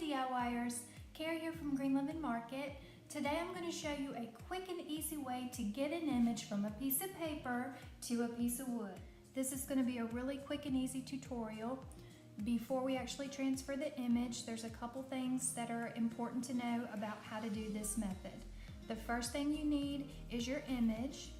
DIYers, Carrie here from Green Lemon Market. Today I'm going to show you a quick and easy way to get an image from a piece of paper to a piece of wood. This is going to be a really quick and easy tutorial. Before we actually transfer the image, there's a couple things that are important to know about how to do this method. The first thing you need is your image.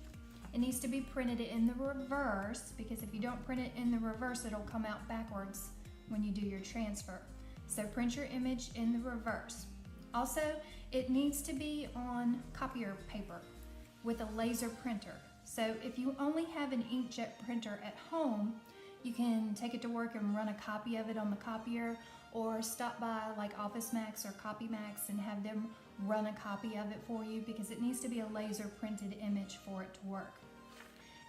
It needs to be printed in the reverse, because if you don't print it in the reverse, it'll come out backwards when you do your transfer. So print your image in the reverse. Also, it needs to be on copier paper with a laser printer. So if you only have an inkjet printer at home, you can take it to work and run a copy of it on the copier, or stop by like Office Max or Copy Max and have them run a copy of it for you, because it needs to be a laser printed image for it to work.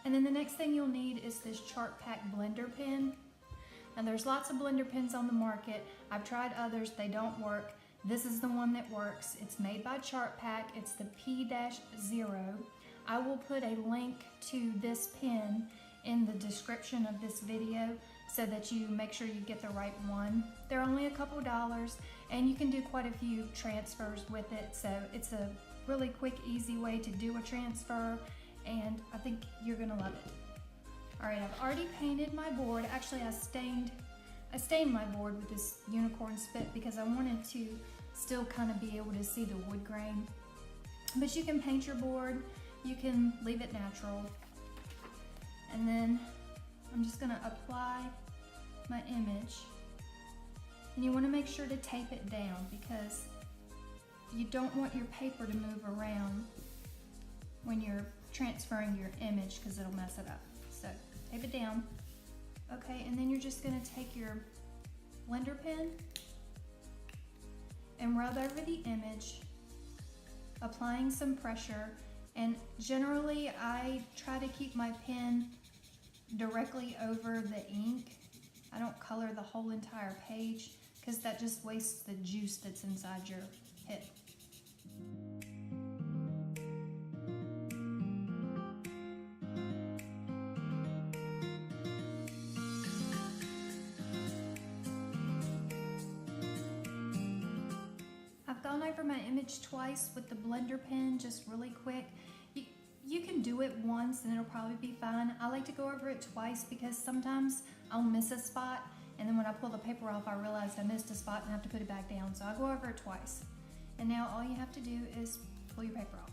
And then the next thing you'll need is this Chartpak blender pen. Now there's lots of blender pens on the market. I've tried others, they don't work. This is the one that works. It's made by Chartpak. It's the P-0. I will put a link to this pen in the description of this video so that you make sure you get the right one. They're only a couple dollars and you can do quite a few transfers with it. So it's a really quick, easy way to do a transfer, and I think you're gonna love it. All right, I've already painted my board. Actually, I stained my board with this unicorn spit because I wanted to still kind of be able to see the wood grain. But you can paint your board, you can leave it natural. And then I'm just gonna apply my image. And you wanna make sure to tape it down, because you don't want your paper to move around when you're transferring your image, because it'll mess it up. So tape it down. Okay, and then you're just gonna take your blender pen and rub over the image, applying some pressure. And generally I try to keep my pen directly over the ink. I don't color the whole entire page, because that just wastes the juice that's inside your pit. I've gone over my image twice with the blender pen, just really quick. You can do it once and it'll probably be fine. I like to go over it twice because sometimes I'll miss a spot, and then when I pull the paper off, I realized I missed a spot and I have to put it back down. So I go over it twice. And now all you have to do is pull your paper off.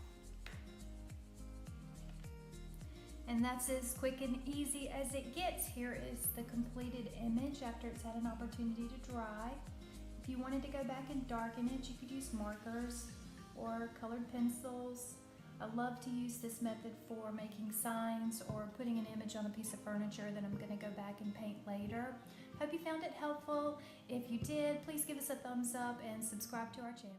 And that's as quick and easy as it gets. Here is the completed image after it's had an opportunity to dry. If you wanted to go back and darken it, you could use markers or colored pencils. I love to use this method for making signs or putting an image on a piece of furniture that I'm going to go back and paint later. Hope you found it helpful. If you did, please give us a thumbs up and subscribe to our channel.